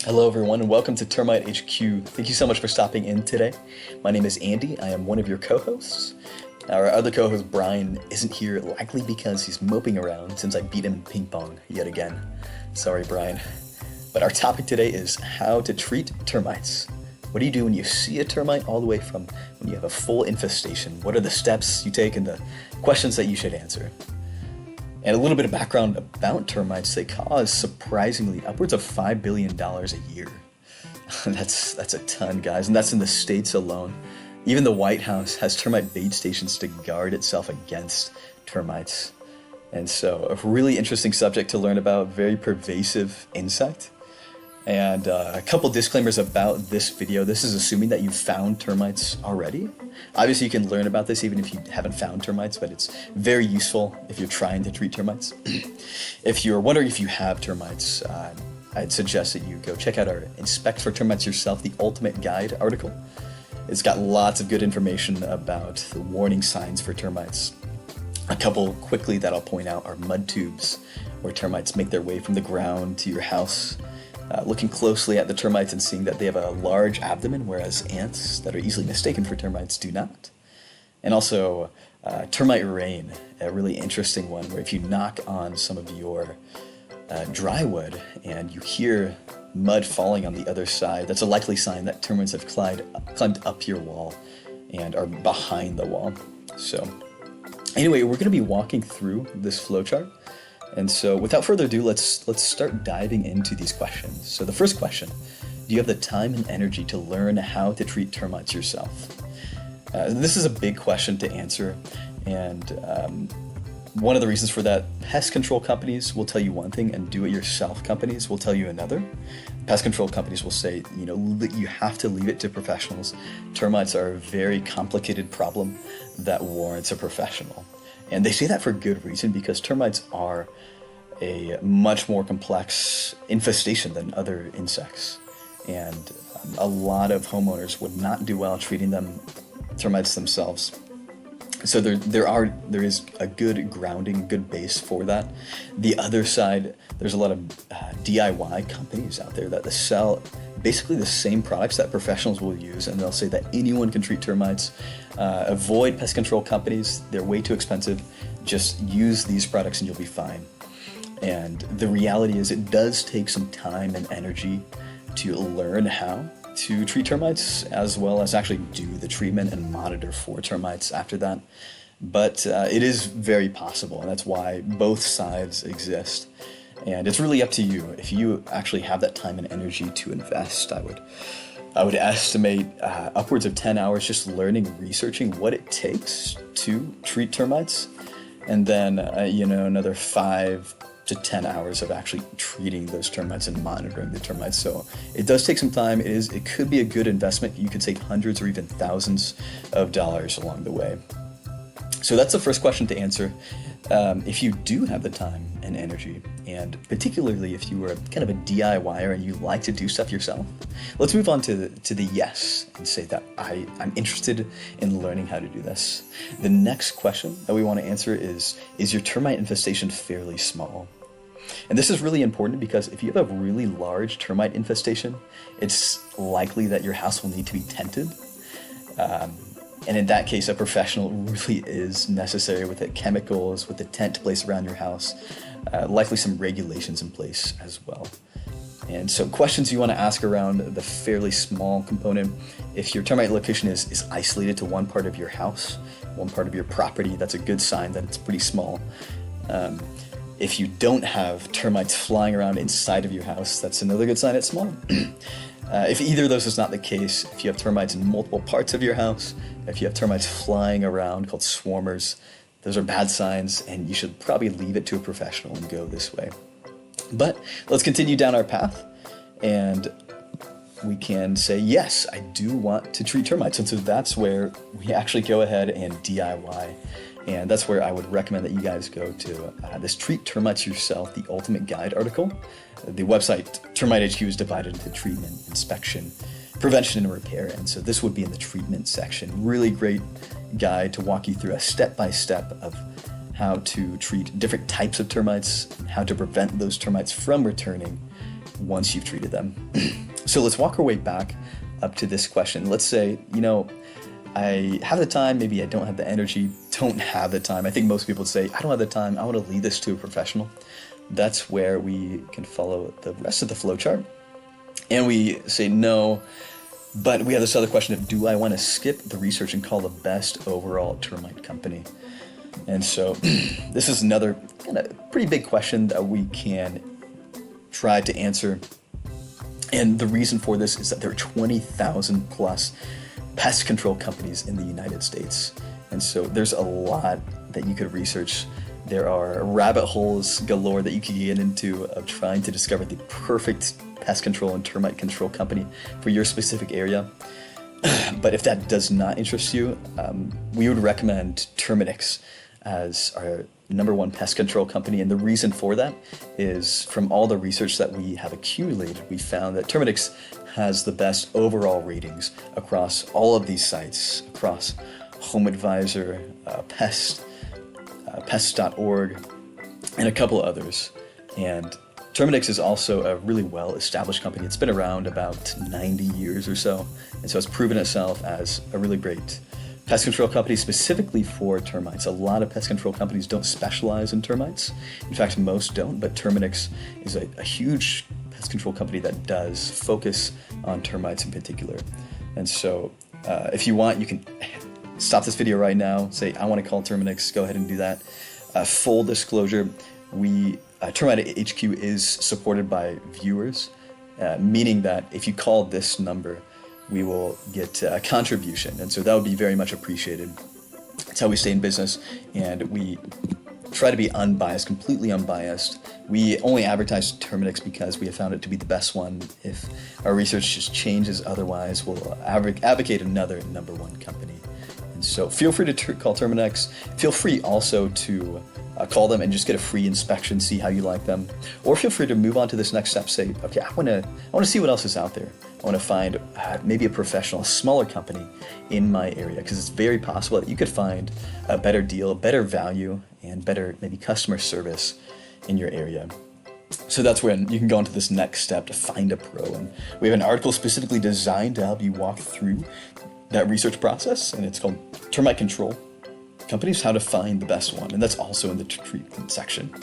Hello everyone and welcome to Termite HQ. Thank you so much for stopping in today. My name is Andy. I am one of your co-hosts. Our other co-host Brian isn't here, likely because he's moping around since I beat him in ping pong yet again. Sorry Brian. But our topic today is how to treat termites. What do you do when you see a termite all the way from when you have a full infestation? What are the steps you take and the questions that you should answer? And a little bit of background about termites: they cause surprisingly upwards of $5 billion a year. That's a ton, guys, and that's in the States alone. Even the White House has termite bait stations to guard itself against termites. And so a really interesting subject to learn about, very pervasive insect. And a couple disclaimers about this video. This is assuming that you've found termites already. Obviously you can learn about this even if you haven't found termites, but it's very useful if you're trying to treat termites. If you're wondering if you have termites, I'd suggest that you go check out our Inspect for Termites Yourself, the Ultimate Guide article. It's got lots of good information about the warning signs for termites. A couple quickly that I'll point out are mud tubes, where termites make their way from the ground to your house. Looking closely at the termites and seeing that they have a large abdomen, whereas ants that are easily mistaken for termites do not. And also termite rain, a really interesting one, where if you knock on some of your dry wood and you hear mud falling on the other side, that's a likely sign that termites have climbed up your wall and are behind the wall. So anyway, we're going to be walking through this flowchart. And so without further ado, let's start diving into these questions. So the first question: do you have the time and energy to learn how to treat termites yourself? This is a big question to answer, and one of the reasons for that, pest control companies will tell you one thing and do-it-yourself companies will tell you another. Pest control companies will say, that you have to leave it to professionals. Termites are a very complicated problem that warrants a professional. And they say that for good reason, because termites are a much more complex infestation than other insects. And a lot of homeowners would not do well treating termites themselves. So there is a good grounding, good base for that. The other side, there's a lot of DIY companies out there that sell basically the same products that professionals will use, and they'll say that anyone can treat termites. Avoid pest control companies, they're way too expensive. Just use these products and you'll be fine. And the reality is it does take some time and energy to learn how to treat termites, as well as actually do the treatment and monitor for termites after that. But it is very possible, and that's why both sides exist. And it's really up to you. If you actually have that time and energy to invest, I would estimate upwards of 10 hours just learning, researching what it takes to treat termites, and then another 5 to 10 hours of actually treating those termites and monitoring the termites. So it does take some time. It could be a good investment. You could save hundreds or even thousands of dollars along the way. So that's the first question to answer. If you do have the time and energy, and particularly if you are kind of a DIYer and you like to do stuff yourself, let's move on to the yes and say that I'm interested in learning how to do this. The next question that we want to answer is your termite infestation fairly small? And this is really important because if you have a really large termite infestation, it's likely that your house will need to be tented. And in that case, a professional really is necessary, with the chemicals, with the tent placed around your house, likely some regulations in place as well. And so questions you want to ask around the fairly small component: if your termite location is isolated to one part of your house, one part of your property, that's a good sign that it's pretty small. If you don't have termites flying around inside of your house, that's another good sign it's small. If either of those is not the case, if you have termites in multiple parts of your house, if you have termites flying around called swarmers, those are bad signs, and you should probably leave it to a professional and go this way. But let's continue down our path, and we can say, yes, I do want to treat termites. And so that's where we actually go ahead and DIY. And that's where I would recommend that you guys go to this Treat Termites Yourself, the Ultimate Guide article. The website Termite HQ is divided into treatment, inspection, prevention, and repair. And so this would be in the treatment section. Really great guide to walk you through a step-by-step of how to treat different types of termites, how to prevent those termites from returning, once you've treated them. So let's walk our way back up to this question. Let's say, I have the time, maybe I don't have the energy, don't have the time. I think most people would say, I don't have the time, I want to leave this to a professional. That's where we can follow the rest of the flowchart. And we say no, but we have this other question of, do I want to skip the research and call the best overall termite company? And so this is another kind of pretty big question that we can try to answer. And the reason for this is that there are 20,000 plus pest control companies in the United States. And so there's a lot that you could research. There are rabbit holes galore that you could get into of trying to discover the perfect pest control and termite control company for your specific area. But if that does not interest you, we would recommend Terminix as our #1 pest control company. And the reason for that is from all the research that we have accumulated, we found that Terminix has the best overall ratings across all of these sites, across HomeAdvisor, Pest.org, and a couple others. And Terminix is also a really well-established company. It's been around about 90 years or so, and so it's proven itself as a really great pest control company specifically for termites. A lot of pest control companies don't specialize in termites. In fact, most don't, but Terminix is a huge pest control company that does focus on termites in particular. And so if you want, you can stop this video right now, say, I want to call Terminix, go ahead and do that. Full disclosure, Termite HQ is supported by viewers, meaning that if you call this number, we will get a contribution, and so that would be very much appreciated. That's how we stay in business, and we try to be unbiased, completely unbiased. We only advertise Terminix because we have found it to be the best one. If our research just changes otherwise, we'll advocate another #1 company. And so feel free to call Terminix. Feel free also to call them and just get a free inspection, see how you like them. Or feel free to move on to this next step, say, okay, I want to see what else is out there. I want to find maybe a professional, a smaller company in my area, because it's very possible that you could find a better deal, better value, and better maybe customer service in your area. So that's when you can go into this next step to find a pro. And we have an article specifically designed to help you walk through that research process, and it's called Termite Control Companies, How to Find the Best One. And that's also in the treatment section.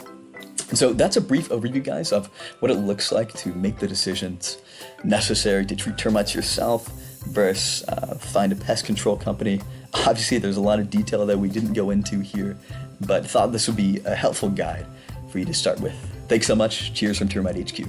And so that's a brief overview, guys, of what it looks like to make the decisions necessary to treat termites yourself versus find a pest control company. Obviously, there's a lot of detail that we didn't go into here, but thought this would be a helpful guide for you to start with. Thanks so much. Cheers from Termite HQ.